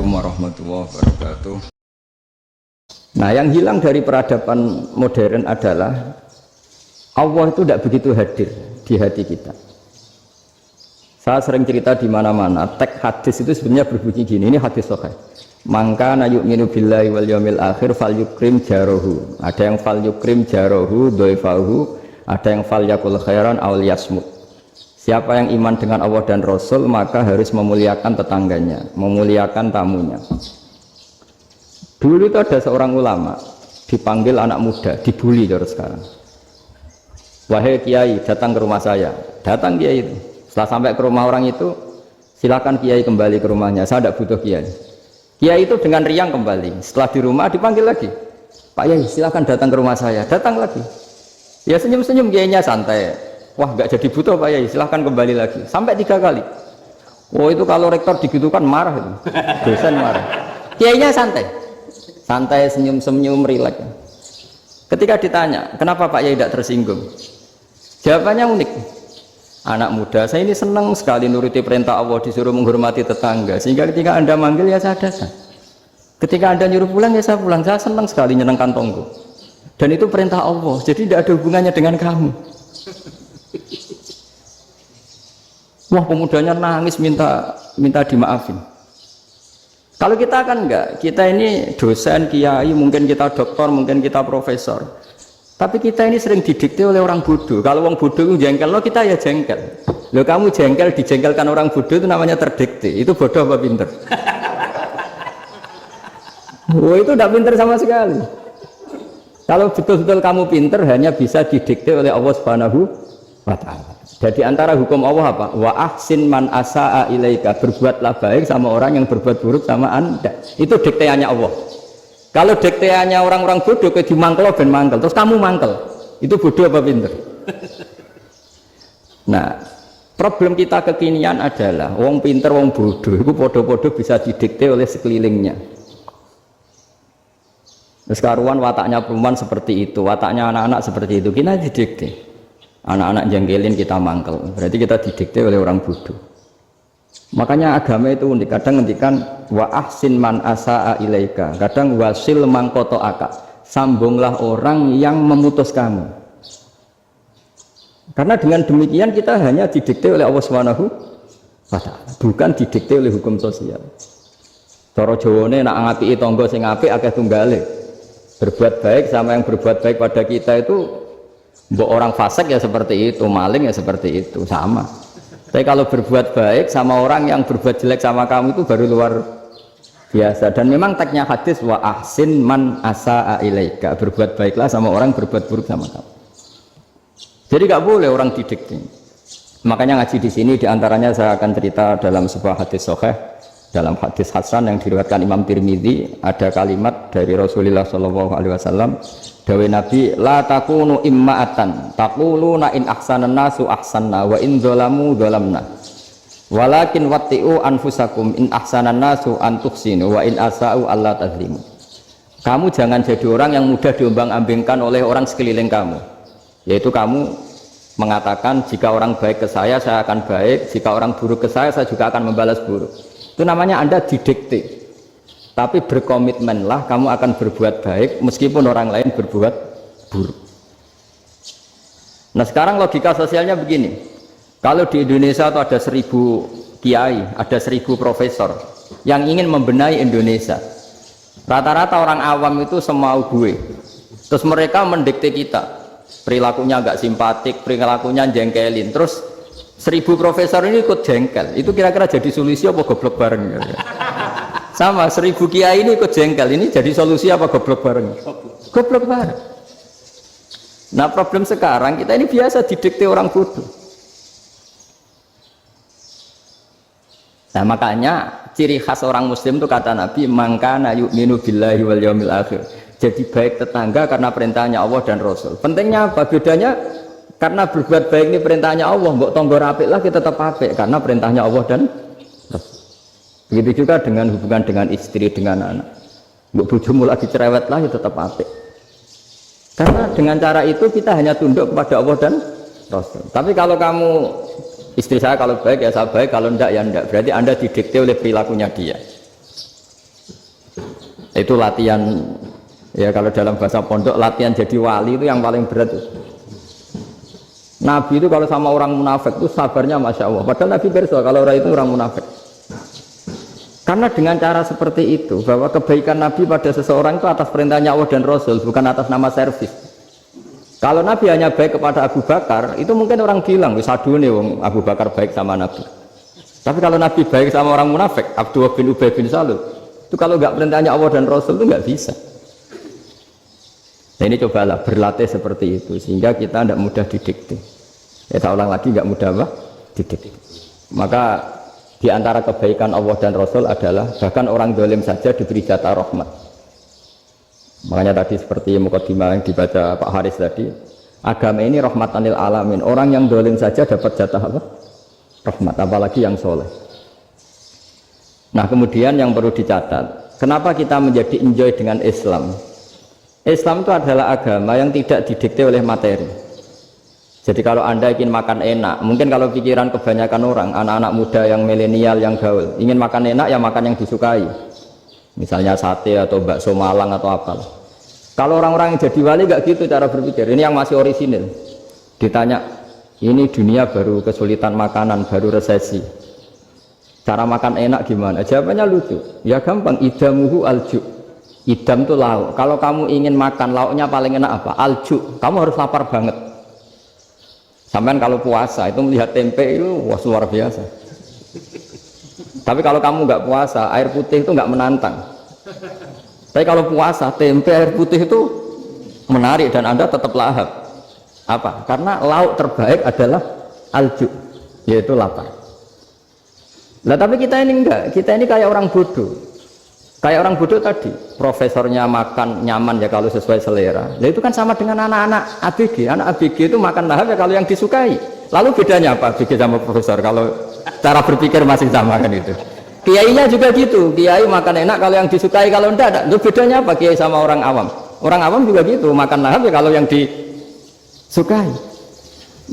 Assalamualaikum warahmatullahi wabarakatuh. Nah, yang hilang dari peradaban modern adalah Allah itu tidak begitu hadir di hati kita. Saya sering cerita di mana-mana, teks hadis itu sebenarnya berbunyi gini, ini hadis sahih. Mangka na yu'minu billahi wal yaumil akhir fal yukrim jarohu. Ada yang fal yukrim jarohu doifahu, ada yang fal yakul khairan aw yasmut. Siapa yang iman dengan Allah dan Rasul maka harus memuliakan tetangganya, memuliakan tamunya. Dulu itu ada seorang ulama dipanggil anak muda, dibully terus sekarang. Wahai kiai, datang ke rumah saya. Datang kiai itu. Setelah sampai ke rumah orang itu, silakan kiai kembali ke rumahnya. Saya tidak butuh kiai. Kiai itu dengan riang kembali. Setelah di rumah dipanggil lagi. Pak Yai, silakan datang ke rumah saya. Datang lagi. Ya senyum-senyum kiainya santai. Wah, nggak jadi butuh Pak Yai, silahkan kembali lagi. Sampai 3 kali. Oh, itu kalau rektor digitukan marah itu. Dosen marah. Kiainya santai. Santai, senyum-senyum, rileks. Ketika ditanya, kenapa Pak Yai tidak tersinggung? Jawabannya unik. Anak muda, saya ini senang sekali nuruti perintah Allah, disuruh menghormati tetangga. Sehingga ketika Anda manggil, ya saya datang. Ketika Anda nyuruh pulang, ya saya pulang. Saya senang sekali nyenangkan tonggo. Dan itu perintah Allah, jadi tidak ada hubungannya dengan kamu. Wah, pemudanya nangis minta dimaafin. Kalau kita kan enggak, kita ini dosen, kiai, mungkin kita doktor, mungkin kita profesor. Tapi kita ini sering didikte oleh orang bodoh. Kalau orang bodoh itu jengkel, lo kita ya jengkel. Lo kamu jengkel, dijengkelkan orang bodoh itu namanya terdikte. Itu bodoh apa pinter? Wah, itu tidak pinter sama sekali. Kalau betul-betul kamu pinter, hanya bisa didikte oleh Allah Subhanahu wa ta'ala. Jadi antara hukum Allah apa? Wa ahsin man asa'a ilaika, berbuatlah baik sama orang yang berbuat buruk sama Anda. Itu dikteannya Allah. Kalau dikteannya orang-orang bodoh kayak dimangkel ben mangkel, terus kamu mangkel. Itu bodoh apa pinter? Nah, problem kita kekinian adalah wong pinter, wong bodoh itu bodoh-bodoh bisa didikte oleh sekelilingnya. Sekarang wataknya perempuan seperti itu, wataknya anak-anak seperti itu, kita didikte. Anak-anak jengkelin kita mangkel, berarti kita didikte oleh orang bodoh. Makanya agama itu unik, kadang ngendikan wa ahsin man asa'a ilaika, kadang wasil man qata'aka, sambunglah orang yang memutus kamu. Karena dengan demikian kita hanya didikte oleh Allah Subhanahu wa ta'ala, bukan didikte oleh hukum sosial. Cara Jawane nak ngapiki tangga sing apik akeh tunggale. Berbuat baik sama yang berbuat baik pada kita itu, mbok orang fasik ya seperti itu, maling ya seperti itu, sama. Tapi kalau berbuat baik sama orang yang berbuat jelek sama kamu itu baru luar biasa. Dan memang teksnya hadis wa ahsin man asa'a ilaika, berbuat baiklah sama orang berbuat buruk sama kamu. Jadi nggak boleh orang didikte. Makanya ngaji di sini diantaranya saya akan cerita dalam sebuah hadis sahih, dalam hadis hasan yang diriwayatkan Imam Tirmidzi, ada kalimat dari Rasulullah SAW. Dawe Nabi, la takunu imma'atan taquluna in ahsanan nasu ahsanna wa in dzalamu dzalamna walakin watti'u anfusakum in ahsanan nasu an tuhsinu wa in asa'u alla tadzlimu. Kamu jangan jadi orang yang mudah diombang-ambingkan oleh orang sekeliling kamu, yaitu kamu mengatakan jika orang baik ke saya akan baik, jika orang buruk ke saya juga akan membalas buruk. Itu namanya Anda didikte. Tapi berkomitmenlah kamu akan berbuat baik meskipun orang lain berbuat buruk. Nah, sekarang logika sosialnya begini. Kalau di Indonesia itu ada 1000 kiai, ada 1000 profesor yang ingin membenahi Indonesia. Rata-rata orang awam itu semau gue. Terus mereka mendikte kita. Perilakunya agak simpatik, perilakunya jengkelin. Terus 1000 profesor ini ikut jengkel. Itu kira-kira jadi solusi apa goblok bareng? Sama 1000 kiai ini ikut jengkel, ini jadi solusi apa goblok bareng? Goblok bareng. Nah, problem sekarang kita ini biasa didikte orang bodoh. Nah, makanya ciri khas orang muslim itu kata Nabi, mangkana yu'minu billahi wal yaumil akhir. Jadi baik tetangga karena perintahnya Allah dan Rasul. Pentingnya apa? Bedanya karena berbuat baik ini perintahnya Allah, mbok tonggo apik lah kita tetap apik karena perintahnya Allah dan Rasul. Begitu juga dengan hubungan dengan istri, dengan anak. Mbok bojomu lagi cerewet lah ya tetap apik. Karena dengan cara itu kita hanya tunduk kepada Allah dan Rasul. Tapi kalau kamu, istri saya kalau baik ya saya baik, kalau enggak ya enggak. Berarti Anda didikte oleh perilakunya dia. Itu latihan, ya kalau dalam bahasa pondok latihan jadi wali itu yang paling berat. Nabi itu kalau sama orang munafik itu sabarnya Masya Allah. Padahal Nabi berdoa kalau orang itu orang munafik. Karena dengan cara seperti itu, bahwa kebaikan Nabi pada seseorang itu atas perintahnya Allah dan Rasul, bukan atas nama servis. Kalau Nabi hanya baik kepada Abu Bakar, itu mungkin orang bilang, wisadu nih Abu Bakar baik sama Nabi. Tapi kalau Nabi baik sama orang munafik, Abdullah bin Ubay bin Salul, itu kalau nggak perintahnya Allah dan Rasul itu nggak bisa. Nah ini cobalah berlatih seperti itu, sehingga kita tidak mudah didikte. Ya saya ulang lagi, nggak mudah apa? Didikte. Maka di antara kebaikan Allah dan Rasul adalah bahkan orang zalim saja diberi jatah rahmat. Makanya tadi seperti mukadimah yang dibaca Pak Haris tadi, agama ini rahmatan lil alamin. Orang yang zalim saja dapat jatah apa? Rahmat, apalagi yang soleh. Nah kemudian yang perlu dicatat, kenapa kita menjadi enjoy dengan Islam? Islam itu adalah agama yang tidak didikte oleh materi. Jadi kalau Anda ingin makan enak, mungkin kalau pikiran kebanyakan orang, anak-anak muda yang milenial, yang gaul, ingin makan enak ya makan yang disukai. Misalnya sate atau bakso Malang atau apa. Kalau orang-orang yang jadi wali nggak gitu cara berpikir. Ini yang masih orisinil. Ditanya, ini dunia baru kesulitan makanan, baru resesi. Cara makan enak gimana? Jawabannya lucu. Ya gampang, idamuhu alju. Idam itu lauk. Kalau kamu ingin makan lauknya paling enak apa? Alju. Kamu harus lapar banget. Sampai kalau puasa itu melihat tempe itu wah luar biasa. Tapi kalau kamu nggak puasa, air putih itu nggak menantang. Tapi kalau puasa, tempe air putih itu menarik dan Anda tetap lahap. Apa? Karena lauk terbaik adalah alju, yaitu lapar. Nah tapi kita ini enggak, kita ini kayak orang bodoh. Kayak orang bodoh tadi, profesornya makan nyaman ya kalau sesuai selera. Nah itu kan sama dengan anak-anak ABG. Anak ABG itu makan lahap ya kalau yang disukai. Lalu bedanya apa ABG sama profesor? Kalau cara berpikir masih sama kan itu. Kiainya juga gitu. Kiai makan enak kalau yang disukai, kalau enggak ada. Itu bedanya apa kiai sama orang awam? Orang awam juga gitu, makan lahap ya kalau yang disukai.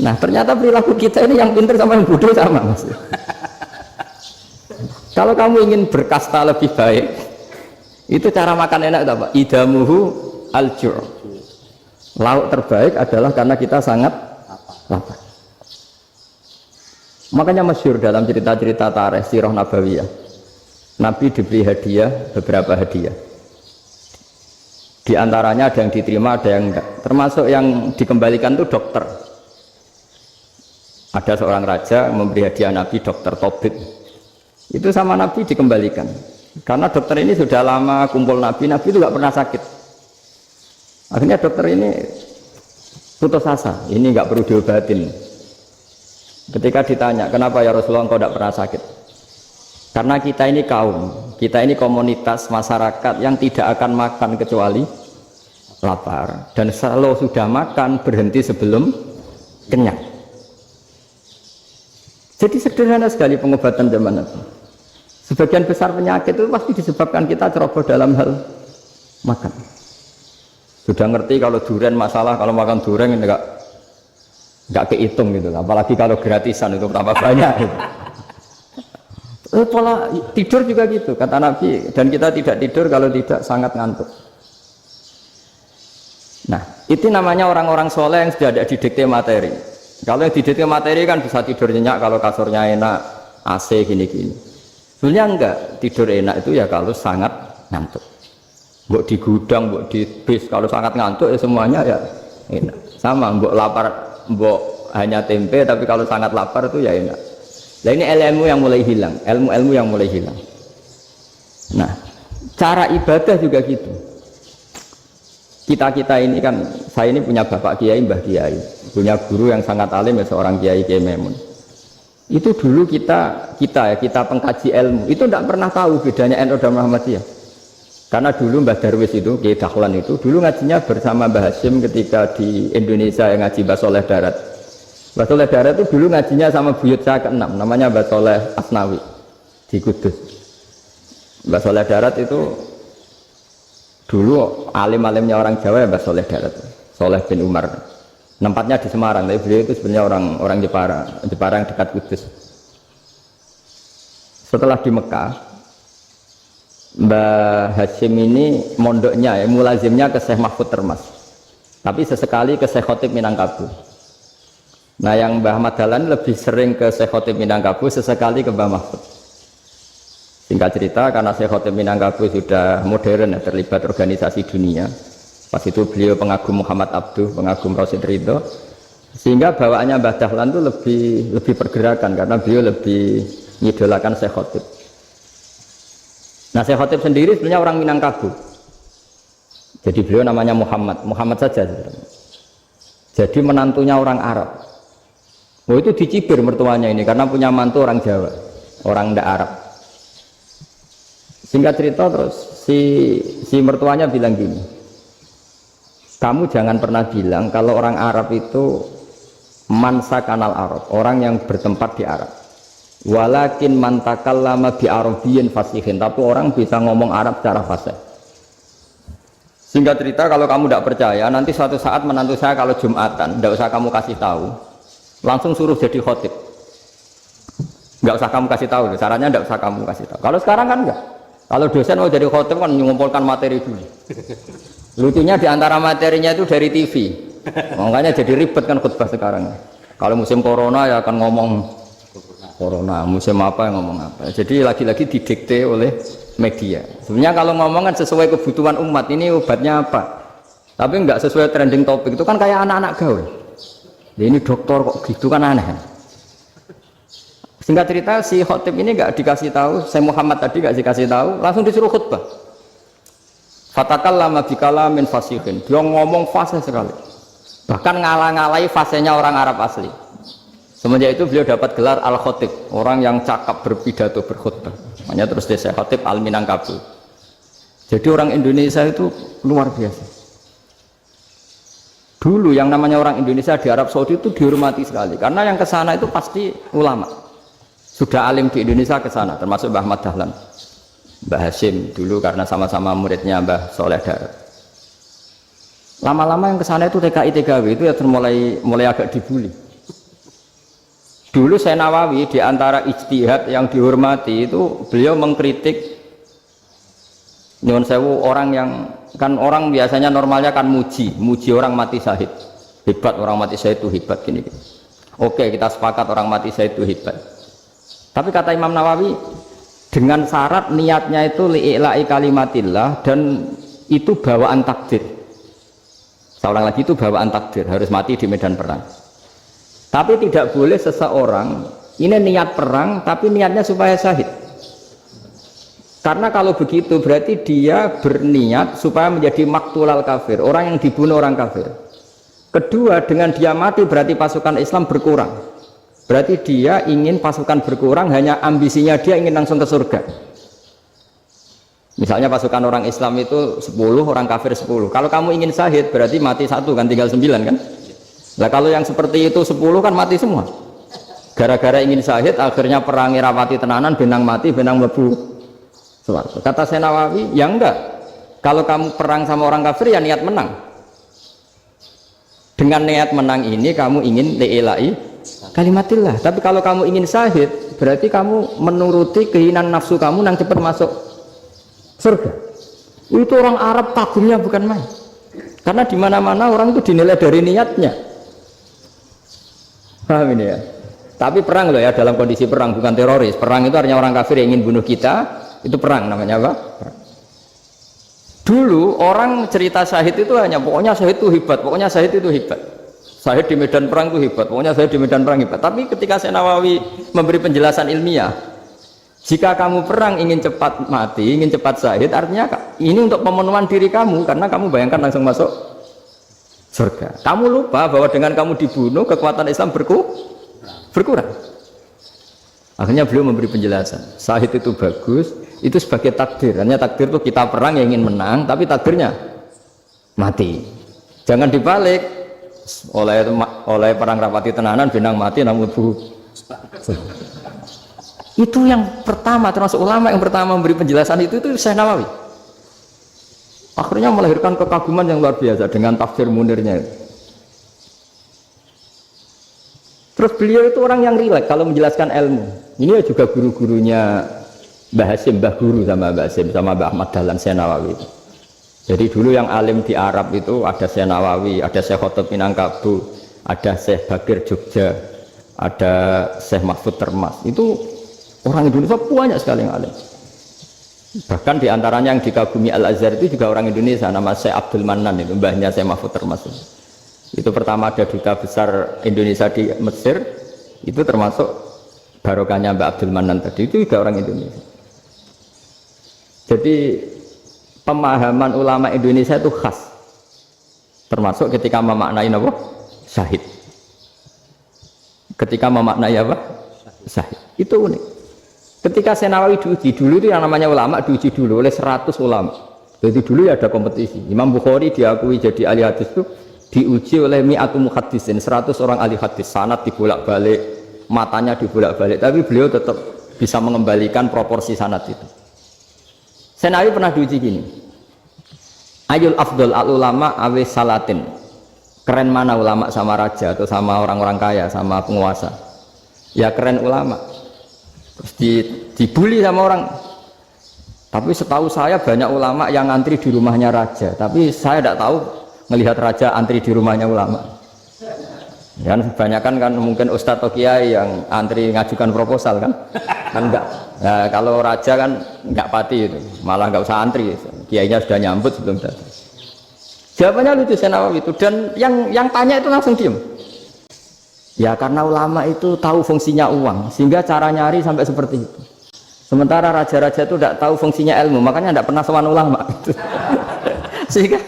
Nah ternyata perilaku kita ini yang pintar sama yang bodoh sama mas. Kalau kamu ingin berkasta lebih baik, itu cara makan enak itu apa? Idamuhu al-ju'. Lauk terbaik adalah karena kita sangat lapar. Makanya masyhur dalam cerita-cerita tarikh sirah nabawiyah, Nabi diberi hadiah, beberapa hadiah. Di antaranya ada yang diterima, ada yang enggak. Termasuk yang dikembalikan itu dokter. Ada seorang raja memberi hadiah Nabi dokter Tobit. Itu sama Nabi dikembalikan. Karena dokter ini sudah lama kumpul Nabi itu nggak pernah sakit. Akhirnya dokter ini putus asa, ini nggak perlu diobatin. Ketika ditanya, kenapa ya Rasulullah engkau tidak pernah sakit? Karena kita ini kaum, kita ini komunitas masyarakat yang tidak akan makan kecuali lapar. Dan selalu sudah makan berhenti sebelum kenyang. Jadi sederhana sekali pengobatan zaman Nabi. Sebagian besar penyakit itu pasti disebabkan kita ceroboh dalam hal makan. Sudah ngerti kalau durian masalah, kalau makan durian nggak kehitung gitu. Apalagi kalau gratisan itu berapa banyak. Gitu. Pola tidur juga gitu kata Nabi. Dan kita tidak tidur kalau tidak sangat ngantuk. Nah itu namanya orang-orang soleh yang sudah ada didikte materi. Kalau yang didikte materi kan bisa tidur nyenyak kalau kasurnya enak, AC gini-gini. Sebenarnya enggak, tidur enak itu ya kalau sangat ngantuk. Mbok di gudang, mbok di bis, kalau sangat ngantuk ya semuanya ya enak. Sama, mbok lapar, mbok hanya tempe, tapi kalau sangat lapar itu ya enak. Nah ini ilmu yang mulai hilang, ilmu-ilmu yang mulai hilang. Nah, cara ibadah juga gitu. Kita ini kan, saya ini punya bapak kiai, mbah kiai, punya guru yang sangat alim ya seorang kiai Kiai Memun. Itu dulu kita pengkaji ilmu itu tidak pernah tahu bedanya NU dan Muhammadiyah. Karena dulu Mbah Darwis itu, Kiai Dahlan itu dulu ngajinya bersama Mbah Hashim ketika di Indonesia yang ngaji Mbah Soleh Darat. Mbah Soleh Darat itu dulu ngajinya sama buyut saya ke-6, namanya Mbah Soleh Asnawi di Kudus. Mbah Soleh Darat itu dulu alim-alimnya orang Jawa ya Mbah Soleh Darat, Soleh bin Umar. Tempatnya di Semarang, tapi beliau itu sebenarnya orang Jepara yang dekat Kudus. Setelah di Mekah, Mbah Hasyim ini mondoknya ya, mulazimnya ke Syekh Mahfud Termas. Tapi sesekali ke Syekh Khotib Minangkabau. Nah yang Mbah Ahmad Dahlan lebih sering ke Syekh Khotib Minangkabau, sesekali ke Mbah Mahfud. Singkat cerita, karena Syekh Khotib Minangkabau sudah modern ya, terlibat organisasi dunia. Pas itu beliau pengagum Muhammad Abduh, pengagum Rasid Ridho, sehingga bawaannya Mbah Dahlan itu lebih pergerakan karena beliau lebih mengidolakan Syekh Khotib. Nah Syekh Khotib sendiri sebenarnya orang Minangkabau. Jadi beliau namanya Muhammad saja sebenarnya. Jadi menantunya orang Arab. Oh itu dicibir mertuanya ini karena punya mantu orang Jawa, orang ndak Arab. Singkat cerita terus si mertuanya bilang gini, kamu jangan pernah bilang kalau orang Arab itu mansa kanal Arab, orang yang bertempat di Arab. Walakin mantakallama bi arabiyyin fasihin, tapi orang bisa ngomong Arab secara fasih. Singkat cerita, kalau kamu tidak percaya, nanti suatu saat menantu saya kalau Jumatan, tidak usah kamu kasih tahu, langsung suruh jadi khotib. Nggak usah kamu kasih tahu, caranya tidak usah kamu kasih tahu. Kalau sekarang kan enggak. Kalau dosen mau jadi khotib kan mengumpulkan materi dulu. Lucunya di antara materinya itu dari TV. Makanya jadi ribet kan khutbah sekarang. Kalau musim corona ya akan ngomong corona, musim apa yang ngomong apa. Jadi lagi-lagi didikte oleh media. Sebenarnya kalau ngomong kan sesuai kebutuhan umat, ini obatnya apa. Tapi enggak sesuai trending topik, itu kan kayak anak-anak gaul. Ya, ini dokter kok gitu kan aneh. Singkat cerita si khotib ini enggak dikasih tahu, saya Muhammad tadi enggak dikasih tahu, langsung disuruh khutbah. Fatakallama bikalamin fasihin. Dia ngomong fasih sekali. Bahkan ngalah-ngalahi fasihnya orang Arab asli. Semenjak itu beliau dapat gelar Al-Khotib, orang yang cakap berpidato berkhutbah. Makanya terus dia Khotib Al-Minangkabau. Jadi orang Indonesia itu luar biasa. Dulu yang namanya orang Indonesia di Arab Saudi itu dihormati sekali, karena yang ke sana itu pasti ulama. Sudah alim di Indonesia ke sana, termasuk Mbah Ahmad Dahlan, Mbah Hasyim dulu karena sama-sama muridnya Mbah Soleh Darab. Lama-lama yang ke sana itu TKI TKW itu ya mulai agak dibully. Dulu saya Nawawi di antara ijtihad yang dihormati itu beliau mengkritik nyuwun sewu orang yang kan orang biasanya normalnya kan muji orang mati syahid, hebat orang mati syahid itu hebat gini. Oke, kita sepakat orang mati syahid itu hebat. Tapi kata Imam Nawawi dengan syarat niatnya itu li'ila'i kalimatillah dan itu bawaan takdir. Seorang lagi itu bawaan takdir, harus mati di medan perang. Tapi tidak boleh seseorang ini niat perang tapi niatnya supaya syahid. Karena kalau begitu berarti dia berniat supaya menjadi maktulal kafir, orang yang dibunuh orang kafir. Kedua, dengan dia mati berarti pasukan Islam berkurang. Berarti dia ingin pasukan berkurang, hanya ambisinya dia ingin langsung ke surga. Misalnya pasukan orang Islam itu 10, orang kafir 10. Kalau kamu ingin syahid berarti mati 1 kan, tinggal 9 kan. Nah kalau yang seperti itu 10 kan mati semua. Gara-gara ingin syahid akhirnya perangi rapati tenanan, benang mati, benang mlebu swarga. Kata Syekh Nawawi, ya enggak. Kalau kamu perang sama orang kafir ya niat menang. Dengan niat menang ini kamu ingin li'ila'i kalimatillah. Tapi kalau kamu ingin syahid berarti kamu menuruti keinginan nafsu kamu yang cepat masuk surga. Itu orang Arab kagumnya bukan main. Karena di mana-mana orang itu dinilai dari niatnya. Paham ini ya? Tapi perang loh ya, dalam kondisi perang, bukan teroris. Perang itu artinya orang kafir yang ingin bunuh kita, itu perang namanya apa? Perang. Dulu orang cerita syahid itu hanya pokoknya syahid itu hebat, pokoknya syahid itu hebat. Syahid di medan perang itu hebat, pokoknya syahid di medan perang hebat. Tapi ketika Syekh Nawawi memberi penjelasan ilmiah, jika kamu perang ingin cepat mati, ingin cepat syahid, artinya ini untuk pemenuhan diri kamu, karena kamu bayangkan langsung masuk surga. Kamu lupa bahwa dengan kamu dibunuh kekuatan Islam berkurang. Akhirnya beliau memberi penjelasan, syahid itu bagus, itu sebagai takdir. Hanya takdir itu kita perang yang ingin menang, tapi takdirnya mati. Jangan dibalik, oleh perang rapati tenanan, benang mati namun lebu. Itu yang pertama, termasuk ulama yang pertama memberi penjelasan itu Syekh Nawawi. Akhirnya melahirkan kekaguman yang luar biasa dengan tafsir Munirnya. Terus beliau itu orang yang rileks kalau menjelaskan ilmu. Ini juga guru-gurunya Mbah Hasim, Mbah Guru sama Mbah Hasim sama Mbah Ahmad Dahlan Syekh Nawawi. Jadi dulu yang alim di Arab itu ada Syekh Nawawi, ada Syekh Khotob Minangkabau, ada Syekh Bakir Jogja, ada Syekh Mahfud Termas. Itu orang Indonesia banyak sekali yang alim. Bahkan diantaranya yang dikagumi Al-Azhar itu juga orang Indonesia, nama Syekh Abdul Manan, itu mbahnya Syekh Mahfud Termas. Itu pertama ada duta besar Indonesia di Mesir, itu termasuk barokahnya Mbak Abdul Manan tadi, itu juga orang Indonesia. Jadi pemahaman ulama Indonesia itu khas, termasuk ketika memaknai apa? Syahid. Ketika memaknai apa? Syahid. Itu unik. Ketika Syekh Nawawi diuji dulu itu yang namanya ulama diuji dulu oleh 100 ulama. Jadi dulu ya ada kompetisi. Imam Bukhari diakui jadi ahli hadis itu diuji oleh mi'atu muhaddisin, 100 orang ahli hadis, sanad dibolak-balik, matanya dibolak-balik, tapi beliau tetap bisa mengembalikan proporsi sanad itu. Syekh Nawawi pernah diuji gini. Ayul afdol al ulama awe salatin. Keren mana ulama sama raja atau sama orang-orang kaya, sama penguasa? Ya keren ulama. Terus dibully sama orang. Tapi setahu saya banyak ulama yang antri di rumahnya raja, tapi saya tidak tahu melihat raja antri di rumahnya ulama. Ya, kebanyakan kan mungkin ustadz atau kiai yang antri ngajukan proposal kan enggak. Nah, kalau raja kan enggak pati itu, malah enggak usah antri, kiainya sudah nyambut sebelum datang. Jawabannya lucu Syekh Nawawi itu, dan yang tanya itu langsung diem. Ya karena ulama itu tahu fungsinya uang, sehingga cara nyari sampai seperti itu. Sementara raja-raja itu tidak tahu fungsinya ilmu, makanya tidak pernah sowan ulama. Sehingga